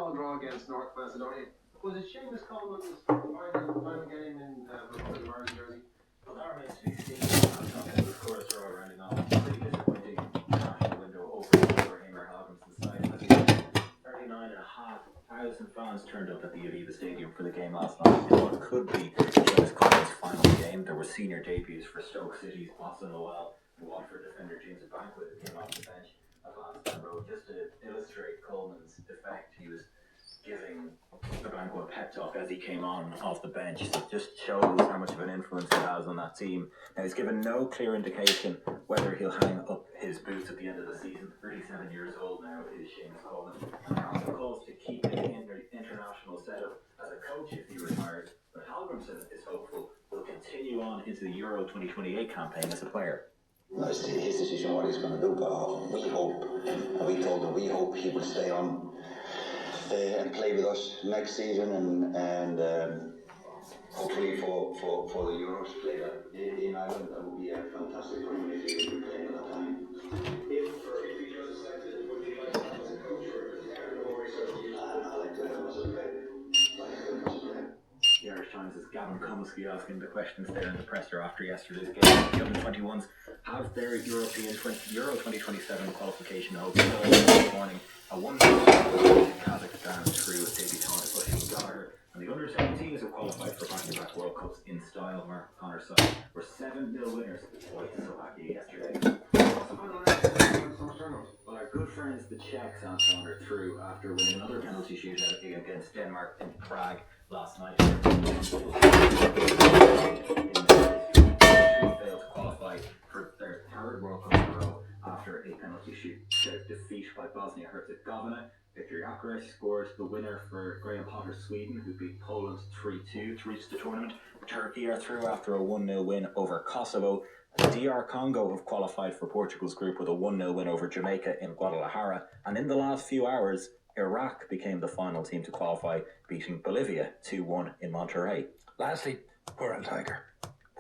2-2 draw against North Macedonia. Was it Seamus Coleman's final game in Republic of Ireland jersey? Well, that remains to be seen. Of course, they're all rounding off. Pretty disappointing international window over Eamon Halgrimson's side. 39,500 fans turned up at the Aviva Stadium for the game last night in what could be Seamus Coleman's final game. There were senior debuts for Stoke City's Austin Noel and Watford defender James Banquet who came off the bench at Lansdowne Road. Just to illustrate Coleman's effect, he was giving the Banquet a pep talk as he came on off the bench. It just shows how much of an influence he has on that team. Now, he's given no clear indication whether he'll hang up his boots at the end of the season. 37 years old now is Seamus Coleman. And there are also calls to keep him in the international setup as a coach if he retires. But Halgrimson is hopeful will continue on into the Euro 2028 campaign as a player. No, it's his decision what he's going to do, but we hope, and we told him we hope he will stay on and play with us next season and hopefully for the Euros play that in Ireland. That would be a fantastic for him if he could play at that time. If he was selected, would you like to have as a coach or I like to have him as a player. The Irish Times' Gavin Comiskey asking the questions there in the presser after yesterday's game. The under-21s have their Euro 2027 qualification hopes this morning. A 1-0 Kazakhstan through debutant Bushing Gallagher. And the under-17s have qualified for back-to-back World Cups in style. Mark O'Connor's side were 7-0 winners with Slovakia yesterday. Well, our good friends the Czechs, Anton, are through after winning another penalty shootout against Denmark in Prague last night. Failed to qualify for their third World Cup in a row after a penalty shootout defeat by Bosnia-Herzegovina. Viktor Gyökeres scored the winner for Graham Potter's Sweden, who beat Poland 3-2 to reach the tournament. Turkey are through after a 1-0 win over Kosovo. The DR Congo have qualified for Portugal's group with a 1-0 win over Jamaica in Guadalajara. And in the last few hours, Iraq became the final team to qualify, beating Bolivia 2-1 in Monterrey. Lastly, poor El Tiger.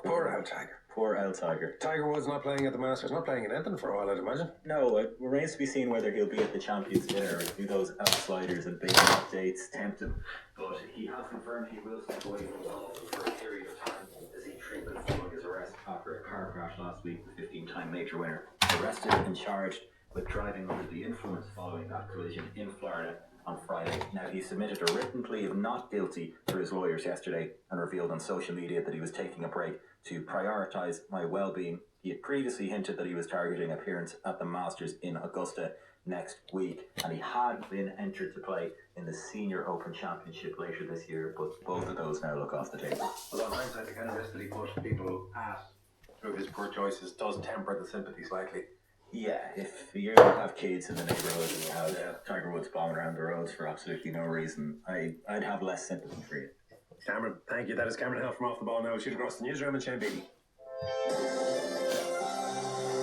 Poor El Tiger. Poor El Tiger. Tiger Woods not playing at the Masters, not playing in anything for a while, I'd imagine. No, it remains to be seen whether he'll be at the Champions Dinner or do those outsliders and big updates tempt him. But he has confirmed he will step away from golf for a period of time as he treatment following his arrest after a car crash last week. The 15-time major winner arrested and charged with driving under the influence following that collision in Florida on Friday. Now, he submitted a written plea of not guilty to his lawyers yesterday and revealed on social media that he was taking a break to prioritise my well-being. He had previously hinted that he was targeting appearance at the Masters in Augusta next week, and he had been entered to play in the Senior Open Championship later this year, but both of those now look off the table. Well, on hindsight, the kind of risk that he put people at through his poor choices does temper the sympathy slightly. Yeah, if you have kids in the neighbourhood and you have Tiger Woods bombing around the roads for absolutely no reason, I'd have less sympathy for you. Cameron, thank you. That is Cameron Hill from Off the Ball now. Shoot across the newsroom and Shane Beatty.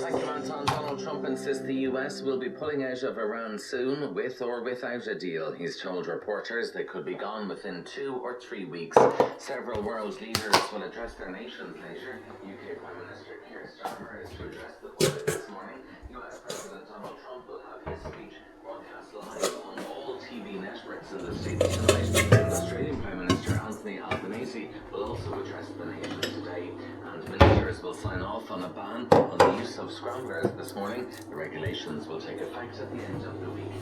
Thank you, Anton. Donald Trump insists the US will be pulling out of Iran soon, with or without a deal. He's told reporters they could be gone within 2 or 3 weeks. Several world leaders will address their nations later. UK Prime Minister Keir Starmer is to address the public this morning. US President Donald Trump will have his speech broadcast live on all TV networks in the States tonight. And Australian Prime Minister Anthony Albanese will also address the nation today. And ministers will sign off on a ban on the use of scramblers this morning. The regulations will take effect at the end of the week.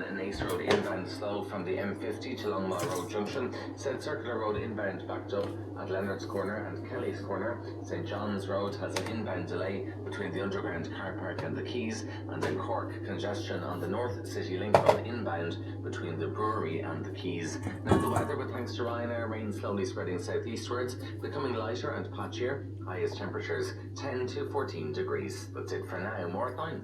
An Ace Road inbound slow from the M50 to Longmore Road Junction. Said Circular Road inbound backed up at Leonard's Corner and Kelly's Corner. St John's Road has an inbound delay between the Underground Car Park and the Quays. And in Cork, congestion on the North City Link Road inbound between the Brewery and the Quays. Now the weather, with thanks to Ryanair, rain slowly spreading southeastwards, becoming lighter and patchier. Highest temperatures 10 to 14 degrees. That's it for now. More at 9.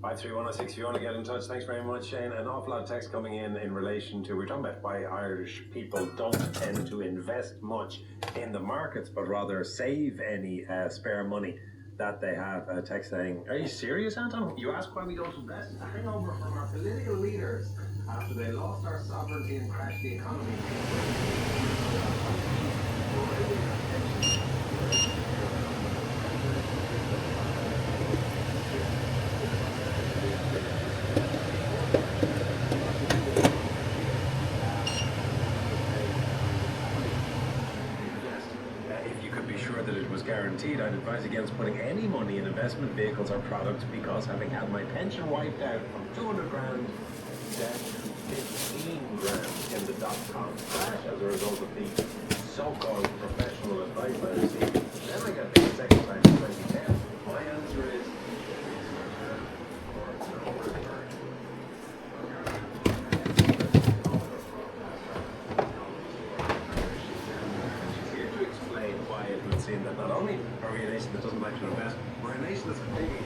53106 if you want to get in touch. Thanks very much, Shane. An awful lot of text coming in relation to, we're talking about why Irish people don't tend to invest much in the markets, but rather save any spare money that they have. Text saying, are you serious, Anton? You ask why we don't invest? It's a hangover from our political leaders after they lost our sovereignty and crashed the economy. guaranteed, I'd advise against putting any money in investment vehicles or products because having had my pension wiped out from 200 grand down to 15 grand in the dot-com crash as a result of the so-called professional advice I received. Then I got the second time in 2010. My answer is no return. She's here to explain why it would seem that not only are we a nation that doesn't like to invest, we're a nation that's completely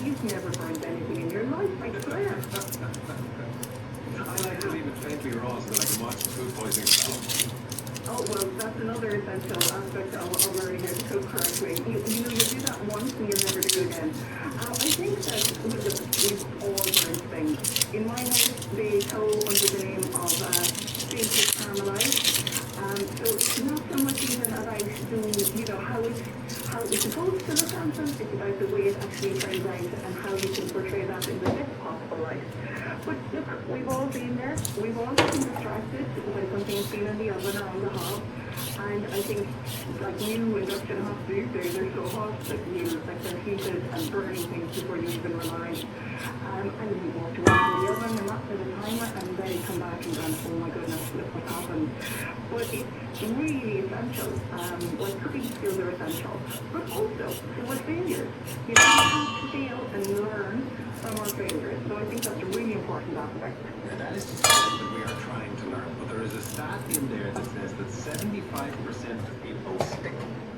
you've never burned anything in your life, I swear. I like to leave it faintly raw so that I can watch the food poisoning film. Oh, well, that's another essential aspect of learning how to cook correctly. You do that once and you'll never do it again. I think that we've all learned things. In my house, they go under the name of basic caramelized. So it's not so much even about how it's supposed to look on them, it's about the way it actually turns out and how you can portray that in the best possible light. But look, we've all been there. We've all been distracted when something's been in the oven or on the hob. And I think, like new induction hobs these days, they're so hot that they're heated and burning things before you even realize. And you walk away from the oven and that's the timer, and then you come back and go, oh my goodness, look what happened. But it's really essential. Like cooking skills are essential. But also, with failures, you have to fail and learn from our failures. So I think that's a really important aspect. Now that is to suggest that we are trying to learn, but there is a stat in there that says that 75% of people stick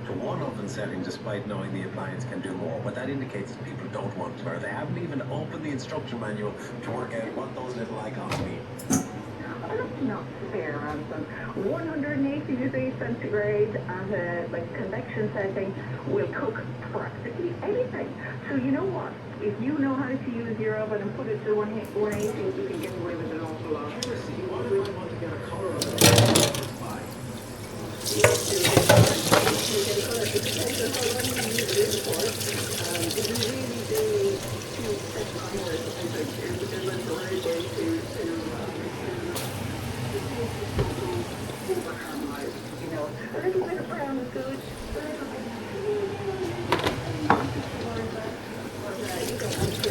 to one oven setting despite knowing the appliance can do more. What that indicates is people don't want to learn. They haven't even opened the instruction manual to work out what those little icons mean. That's not fair, Ransom. 180 degrees centigrade at a convection setting will cook practically anything. So you know what? If you know how to use your oven and put it to 180, you can get away with an awful lot. What if I want to get a color on it? Why? You get a color. It depends on how long you use it for. If you really do to set timers, I think there's a variety to over caramelized, a little bit of brown is good, a little bit you don't have to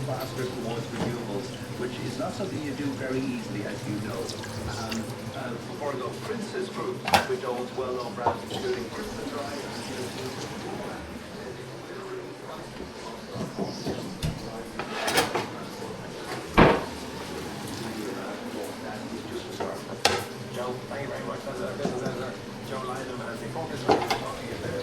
faster towards renewables, which is not something you do very easily, as you know. Before I go, Princess Group, which owns well-known brands including Christmas Ride Joe, thank you very much. That's our business editor, Joe Lynham, and before this week, we're talking about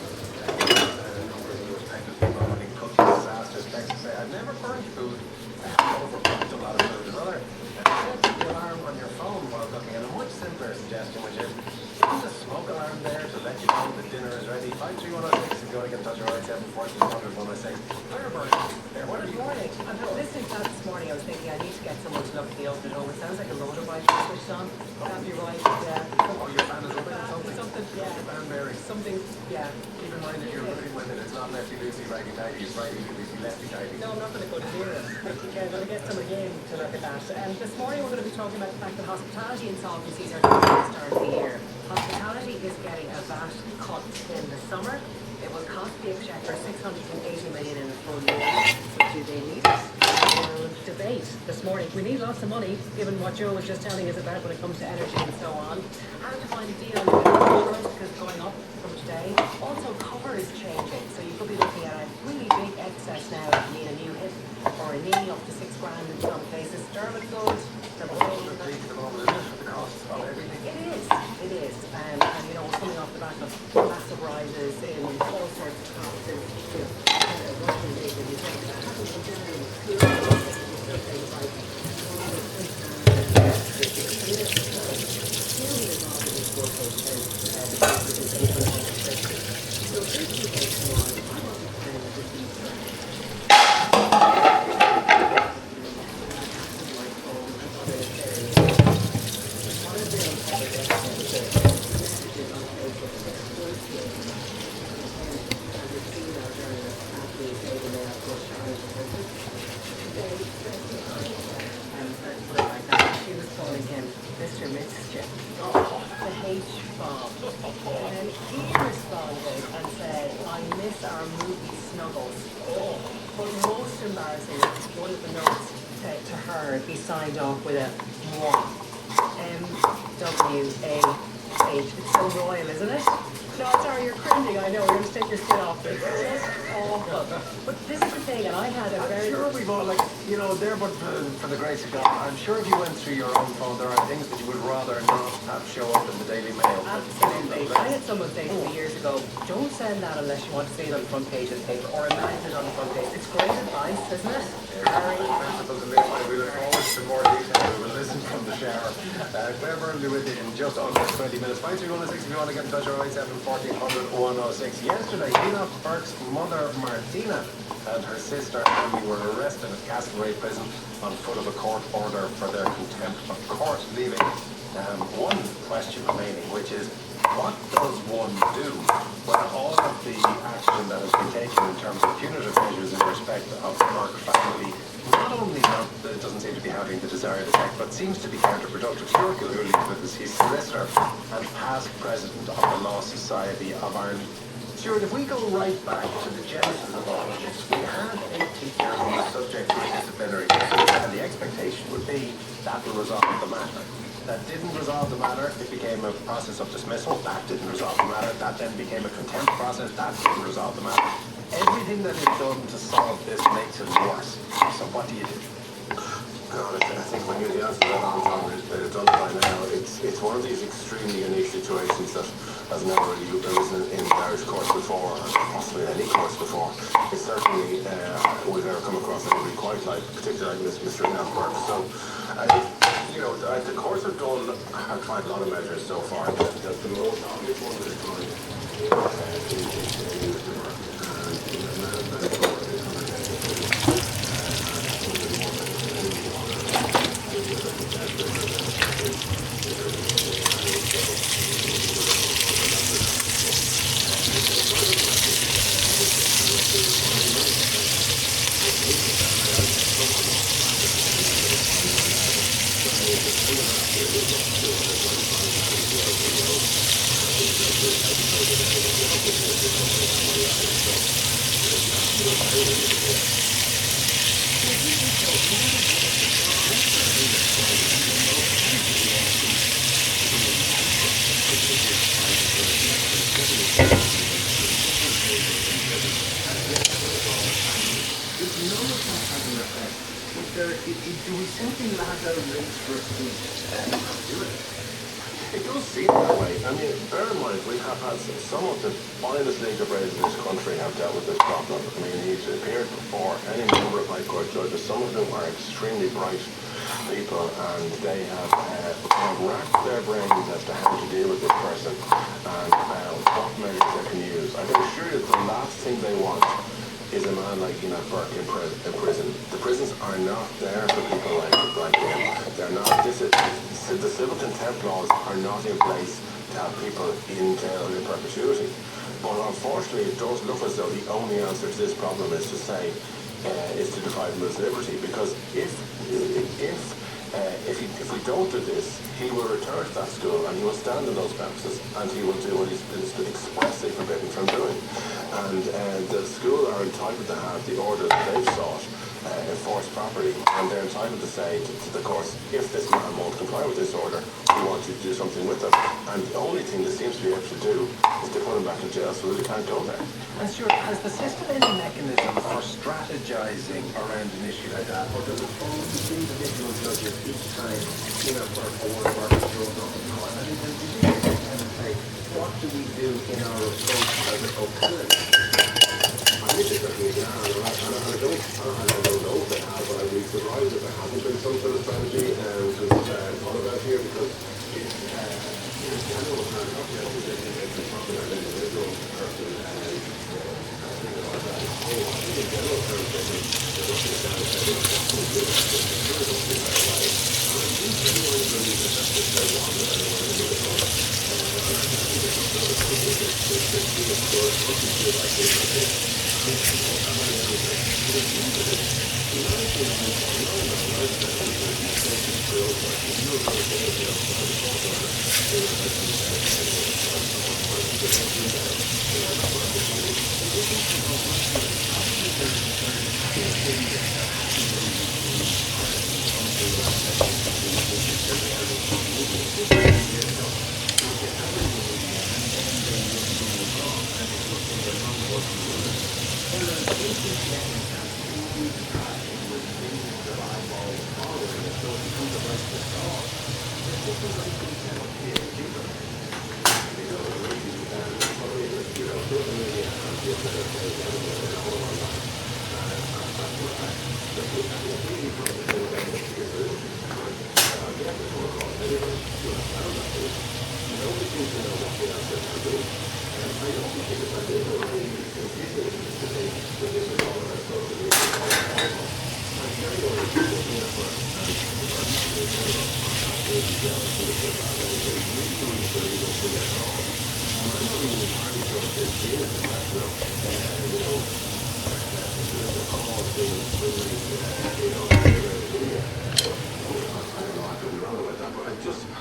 a number of the respective people running cooking disasters. Texas say, I've never burnt food, I've overcooked a lot of food. Another, set the alarm on your phone while cooking, and a much simpler suggestion, which is, use a smoke alarm there to let you know that dinner is ready. 53106, if you want to get in touch with our 740 Fire burn. There, what are you doing? I'm listening to that this morning. I was thinking I need to get someone to look at the oven at home. It sounds like a motorbike is switched on. That'd be right. Yeah. Oh, your fan is open or something? Something. Yeah. Your fan bearing. Something. Yeah. Keep in mind that you're living with it. It's not lefty-loosey, righty-tighty. It's righty-loosey, lefty-tighty. No, I'm not going to go near it. Okay, I'm going to get someone again to look at that. This morning we're going to be talking about the fact that hospitality insolvencies are going to start of the year. Hospitality is getting a VAT cut in the summer. It will cost the Exchequer 680 million in the full year. But do they need it? We'll debate this morning. We need lots of money, given what Joe was just telling us about when it comes to energy and so on. How to find a deal with insurance, because it's going up from today. Also, cover is changing, so you could be looking at a really big excess now if you need a new hip or a knee up to £6,000 in some cases. Dermot goes. The cost of everything. It is. And you know, we're coming off the back of massive rises in all sorts of costs. Russian aid and that hasn't come down. She was calling him Mr. Mischief, the H-bomb. And then he responded and said, I miss our movie snuggles. But most embarrassing, one of the notes to her, he signed off with a moi. M-W-A-H. It's so royal, isn't it? No, sorry, you're cringing, I know, you're going to take your skin off. It's just awful. But this is the thing, and I had a very... I'm sure we've all, like, you know, there, but for the grace of God, I'm sure if you went through your own phone, there are things that you would rather not have show up in the Daily Mail. Absolutely. I had someone say to me years ago, don't send that unless you want to see it on the front page of the paper, or imagine it on the front page. It's great advice, isn't it? Harry. Principles and live. We look forward to more detail. We will listen from the shower. Claire Byrne will be with you in just under 20 minutes. 53106 if you want to get in touch, or 087-1400-106. Yesterday, Enoch Burke's mother, Martina, and her sister, Amy, were arrested at Castlereagh Prison on foot of a court order for their contempt of court, leaving one question remaining, which is, what does one do when all of the action that has been taken in terms of punitive measures in respect of the Burke family not only doesn't seem to be having the desired effect, but seems to be counterproductive? Stuart Gilhooly with us, he's solicitor and past president of the Law Society of Ireland. Stuart, if we go right back to the genesis of all of this, we had a teacher who was subject to a disciplinary proceeding, and the expectation would be that will resolve the matter. That didn't resolve the matter, it became a process of dismissal. That didn't resolve the matter. That then became a contempt process. That didn't resolve the matter. Everything that is done to solve this makes it worse. So what do you do? I think when you're the answer to that on it's done by now. It's one of these extremely unique situations that has never really arisen in the Irish courts before, or possibly any courts before. It's certainly we've ever come across anybody quite like, particularly like Mr. Burke. So, the courts have tried a lot of measures so far. The most obvious one that is trying is the market. Do we simply lack out of race for us to do it? It does seem that way. I mean, bear in mind, we have had some of the finest legal brains in this country have dealt with this problem. I mean, he's appeared before any number of high court judges. Some of them are extremely bright people, and they have racked their brains as to how to deal with this person and what measures they can use. I can assure you that the last thing they want is a man like Burke in prison. The prisons are not there for people like him. They're not. The civil contempt laws are not in place to have people in jail in perpetuity. But unfortunately, it does look as though the only answer to this problem is to say, is to deprive him of his liberty. Because if we don't do this, he will return to that school and he will stand on those premises and he will do what he's been expressly forbidden from doing. And the school are entitled to have the order that they've sought enforced properly, and they're entitled to say to the courts, if this man won't comply with this order, we want you to do something with him. And the only thing they seems to be able to do is to put him back in jail so that he can't go there. And Stuart, has the system any mechanism for strategizing around an issue like that, or does it fall to the individual judges each time, for one of our throws off the court? I mean, the judiciary can say, what do we do in our approach as a occurrence? I think it's definitely can, and I don't know if they have, but I'd be surprised if there hasn't been some sort of strategy thought about here, because it's general terms, not just the problem of an individual person, in general terms, they're looking at that,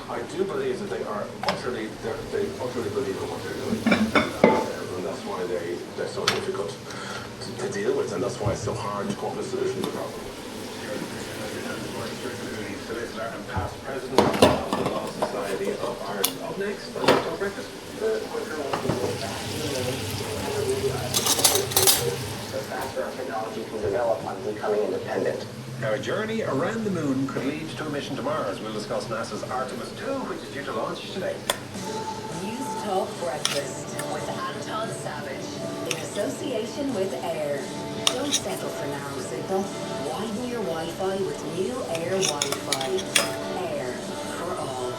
I do believe that they utterly believe in what they're doing, and that's why they're so difficult to deal with, and that's why it's so hard to come up with a solution to the problem. Solicitor and past president of the Law Society of Ireland. Up next, let's talk breakfast. The faster our technology can develop on becoming independent. Now, a journey around the moon could lead to a mission to Mars. We'll discuss NASA's Artemis 2, which is due to launch today. News Talk Breakfast with Anton Savage in association with Air. Don't settle for narrow signal. Widen your Wi-Fi with new Air Wi-Fi. Air for all.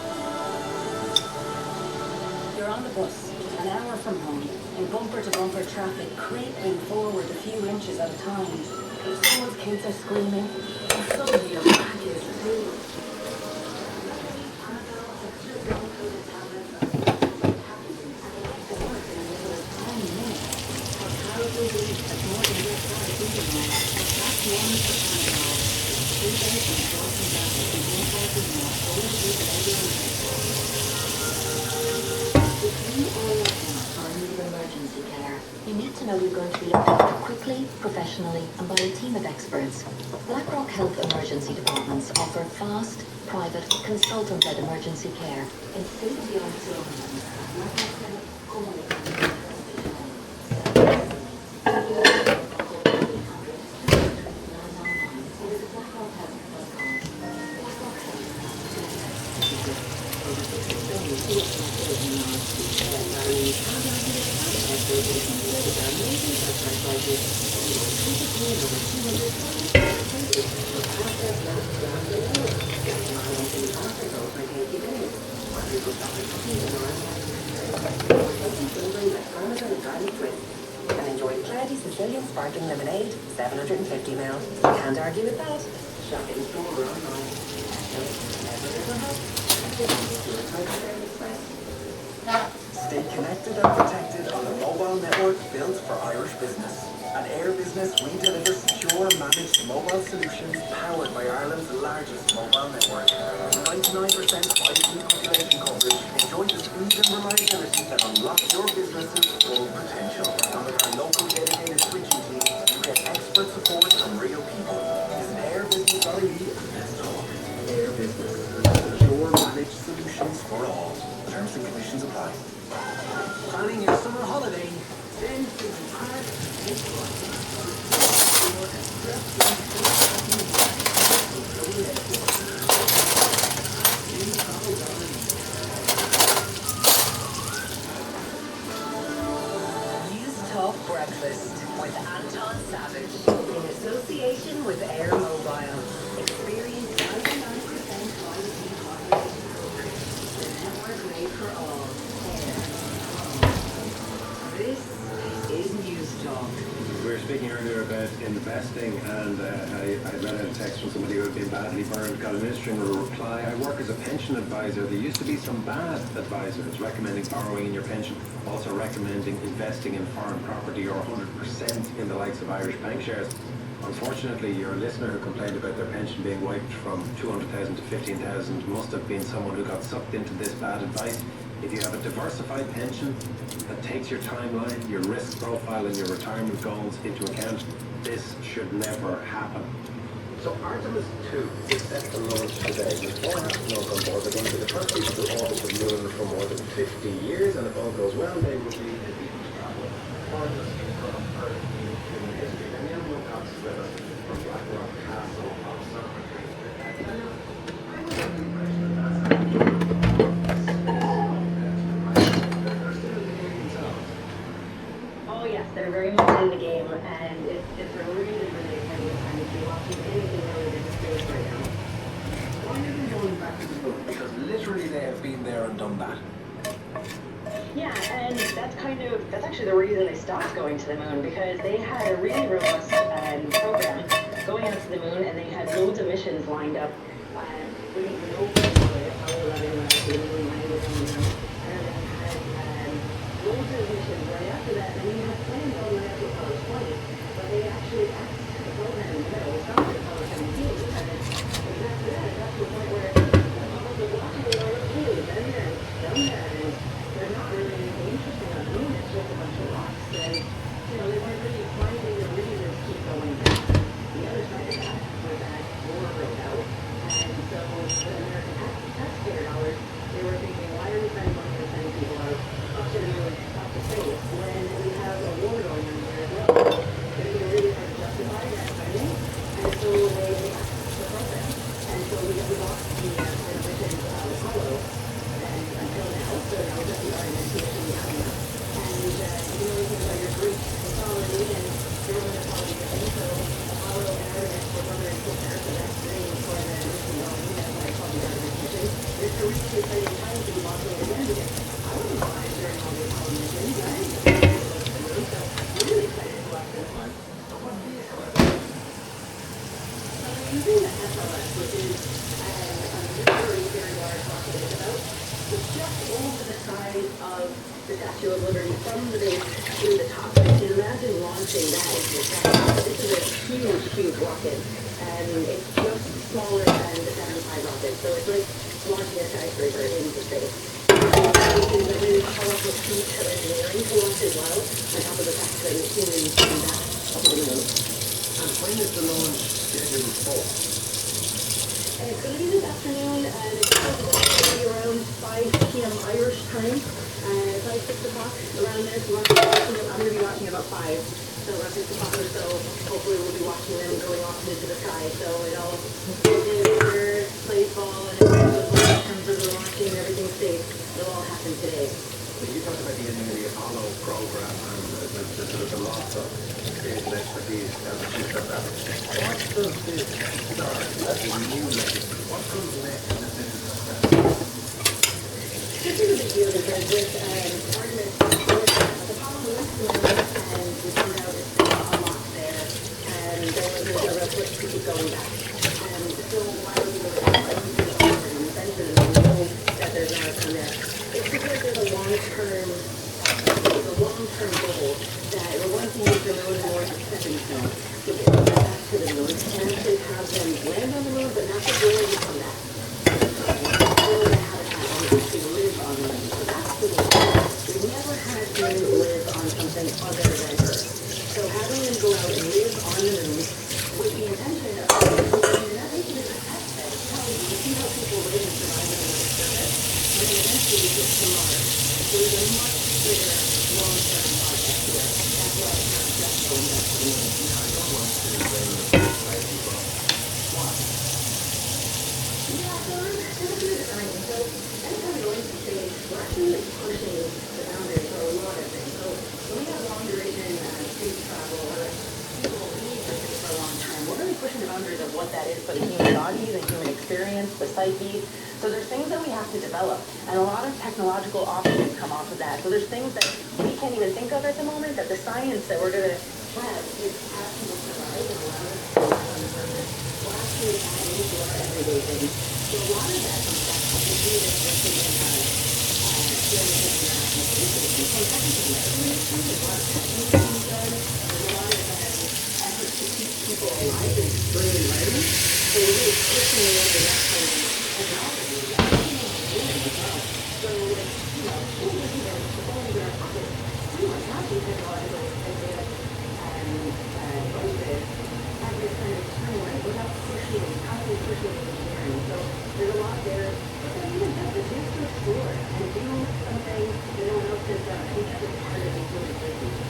You're on the bus, an hour from home, in bumper-to-bumper traffic, creeping forward a few inches at a time. Someone's kids are screaming, and suddenly your back is too. Emergency care. You need to know you're going to be looked after quickly, professionally, and by a team of experts. BlackRock Health Emergency Departments offer fast, private, consultant-led emergency care in state-of-the-art facilities. And enjoy Clarity Sicilian Sparkling Lemonade, 750 ml. Can't argue with that. Shop in store or online. Stay connected and protected on the mobile network built for Irish business. At Air Business, we deliver secure managed mobile solutions powered by Ireland's largest mobile network. 99% 5G population coverage. Enjoy the speed and reliability that unlock your business's full potential. And with our local dedicated switching team, you get expert support from real people. Visit airbusiness.ie and let's talk. Air Business. Secure managed solutions for all. Terms and conditions apply. Planning your summer holiday? Then City Park is News Talk Breakfast with Anton Savage in association with Air Mobile. Experience 99% quality coverage. The network made for all. Air. This is News Talk. We were speaking earlier about investing, and I read out a text from somebody who had been badly burned, got an interesting reply. I work as a pension advisor. There used to be some bad advisors recommending borrowing in your pension, also recommending investing in foreign property or 100% in the likes of Irish bank shares. Unfortunately, your listener who complained about their pension being wiped from 200,000 to 15,000 must have been someone who got sucked into this bad advice. If you have a diversified pension that takes your timeline, your risk profile, and your retirement goals into account, this should never happen. So Artemis 2 is set to launch today. With 4 astronauts on board, they're going to be the first people to orbit the moon for more than 50 years, and if all goes well, they will be the people to travel farthest from Earth in human history. And Neil Wilcox is with us from BlackRock Castle on Summer Street. I was under the impression that that's Oh yes, they're very much in the game, and it's a really, really exciting time to be watching anything related to space right now. Why are they going back to the moon? Because literally they have been there and done that. Yeah, and that's actually the reason they stopped going to the moon, because they had a really robust program going out to the moon, and they had loads of missions lined up. We didn't know Apollo 11 when the moon landed on the moon, and then had loads of missions right after that, and we had plans all the way up to Apollo 20, but they actually asked the program, we stopped at Apollo 17, and then after that, it got to a point where Apollo was watching the Earth too, been there, done that, and there's not really anything interesting on the moon, it's just a bunch of rocks, and, they weren't really finding the reason to keep going back. The other side of that was that war broke out, and so the American taxpayer dollars, they were thinking, why are we spending money to send people out up to the moon, up to space, when we have the Statue of Liberty from the base to the top. And imagine launching that into the sky. This is a huge, huge rocket, and it's just smaller than the Saturn V rocket. So it's like launching a skyscraper into space. This is a really powerful feat of engineering to launch as well, on top of the fact that humans came back up to the moon. And when is the launch scheduled for? It's going to be this afternoon, and it's supposed to be around 5 p.m. Irish time, 6 o'clock, around there. So I'm going to be watching about 5, so around 6 o'clock or so. Hopefully we'll be watching them going off into the sky, so it all plays ball, and in terms of the launching and everything safe, it'll all happen today. You talked about the ending of the Apollo program and there's a lot of experience and expertise down the chute of that. What does this start as a new legacy? What comes next in this success? This is a big deal because with Artemis, the Apollo went to the moon, and we found out it's been unlocked there, and there wasn't a real push to keep going back. And so why would we go back? Why would we go back and venture and know that there's not a ton there? It's because there's a long-term goal that we want to use the moon more as a stepping stone to get them back to the moon and actually have them land on the moon, but not just really come back. Build a habitat and actually live on the moon. So that's the goal. We've never had humans live on something other than Earth. So having them go out and live on the moon with the intention of not making it a test bed. You see how people live and survive on the surface, but eventually get to Mars. So there's a much bigger long-term project here. That's why it's not just going back to the moon. I don't want to play people. Why? Yeah, so there's a few different reasons. So anytime we go into space, we're actually pushing the boundaries for a lot of things. So when we have long-duration space travel, or people being in space for a long time, we're really pushing the boundaries of what that is for the human body, the human experience, the psyche. So there's things that we have to develop, and a lot of technological options come off of that. So there's things that we can't even think of at the moment that the science that we're going to have is actually survive and allow us to live on the surface. We'll actually add into our everyday things. So a lot of that comes back to the data that we're taking experiences in international space station. So technically, in every industry, there's a lot of testing being done. There's a lot of efforts to keep people alive in extreme environments. So we're really pushing the other direction technology. So, the phones in our pockets pretty much have these technological advances and have this kind of turn right without constantly pushing engineering. So there's a lot there. But then even just the chance to explore and do something that no one else has done. I think that's a part of the human journey.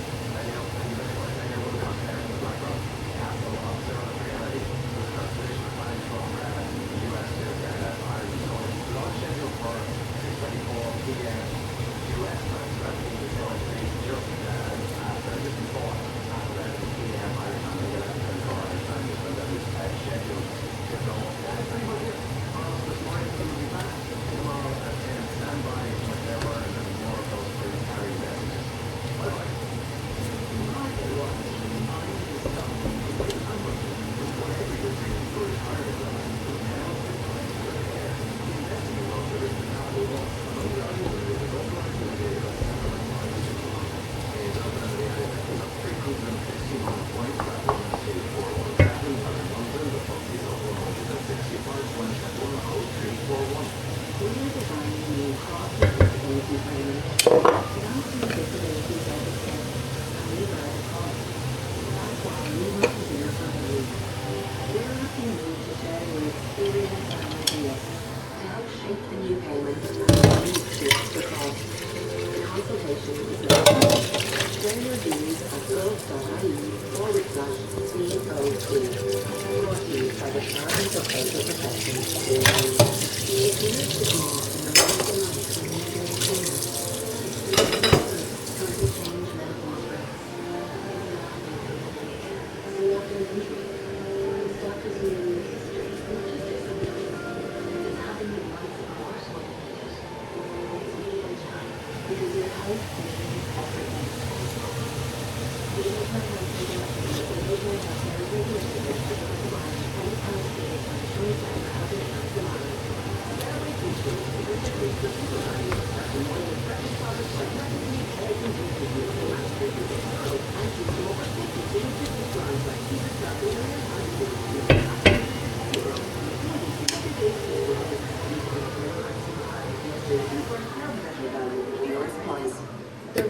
The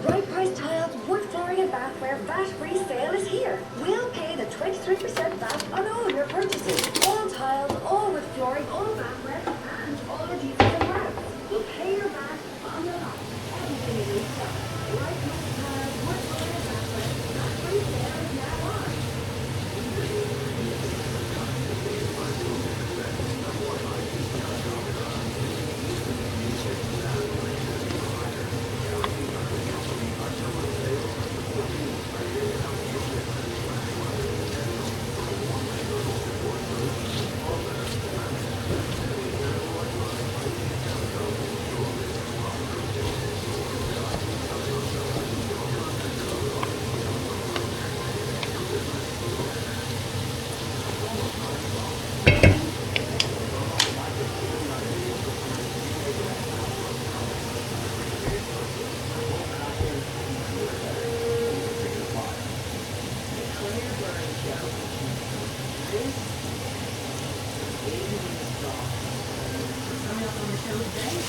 right price tiled wood flooring and bathware VAT-free sale is here. We'll pay the 23% VAT on all your purchases. All tiles, all wood flooring, all bathware, and all adhesives and wraps. We'll pay your VAT on the lot. Everything is in stock. Right price tiled wood flooring and bathware VAT-free sale is now on.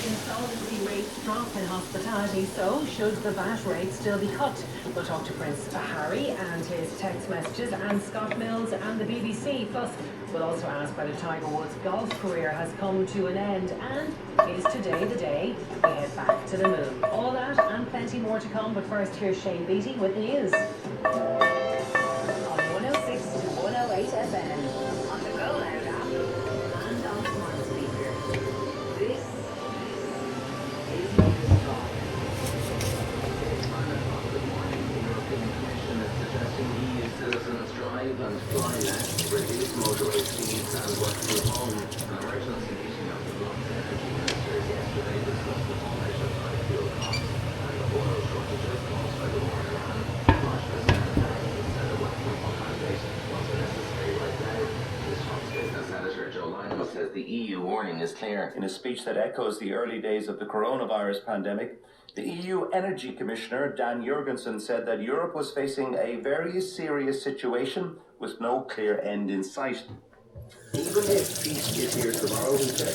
Insolvency rates drop in hospitality, so should the VAT rate still be cut? We'll talk to Prince Harry and his text messages, and Scott Mills and the BBC. Plus, we'll also ask whether Tiger Woods' golf career has come to an end, and is today the day we head back to the moon? All that and plenty more to come, but first here's Shane Beattie with the news. On 106 to 108 FM, on the Go Loud app, and on smart speaker. This is Newstalk. Suggesting EU citizens drive and fly less, reduce motorway speeds and work from home. An emergency meeting of the block's energy ministers yesterday discussed the fallout of high fuel costs and the oil shortages caused by the war in Iran. March President Barley said a work from home mandate wasn't necessary right now. This Fox Business editor Joe Lino says the EU warning is clear. In a speech that echoes the early days of the coronavirus pandemic, the EU Energy Commissioner Dan Jurgensen said that Europe was facing a very serious situation with no clear end in sight. Even if peace is here tomorrow, he said,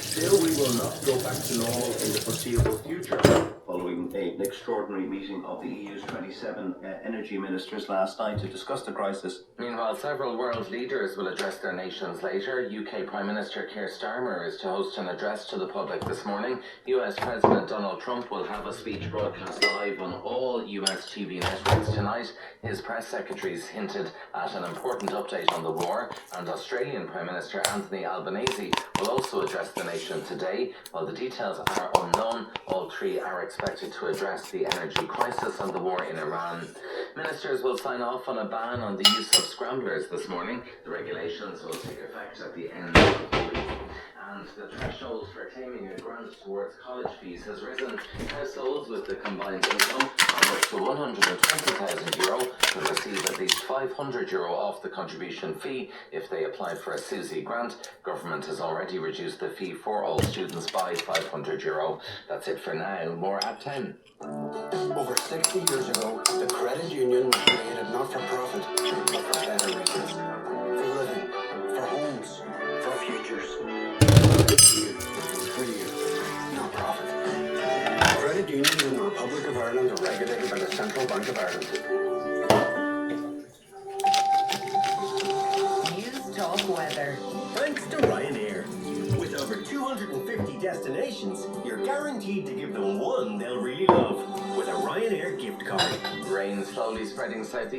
still we will not go back to normal in the foreseeable future. Following an extraordinary meeting of the EU's 27 energy ministers last night to discuss the crisis. Meanwhile, several world leaders will address their nations later. UK Prime Minister Keir Starmer is to host an address to the public this morning. US President Donald Trump will have a speech broadcast live on all US TV networks tonight. His press secretaries hinted at an important update on the war, and Australian Prime Minister Anthony Albanese will also address the nation today. While the details are unknown, all three are expected to address the energy crisis and the war in Iran. Ministers will sign off on a ban on the use of scramblers this morning. The regulations will take effect at the end of the week. And the threshold for claiming a grant towards college fees has risen. Households with the combined income of up to €120,000 will receive at least €500 off the contribution fee if they apply for a SUSI grant. Government has already reduced the fee for all students by €500. That's it for now. More at 10. Over 60 years ago, the credit union was created not for profit, but for better reasons. For living, for homes, for futures. For you, not profit. Credit unions in the Republic of Ireland are regulated by the Central Bank of Ireland. News Talk Weather. Thanks to Ryanair. With over 250 destinations, you're guaranteed to give them one they'll really love with a Ryanair gift card. Rain slowly spreading southeast.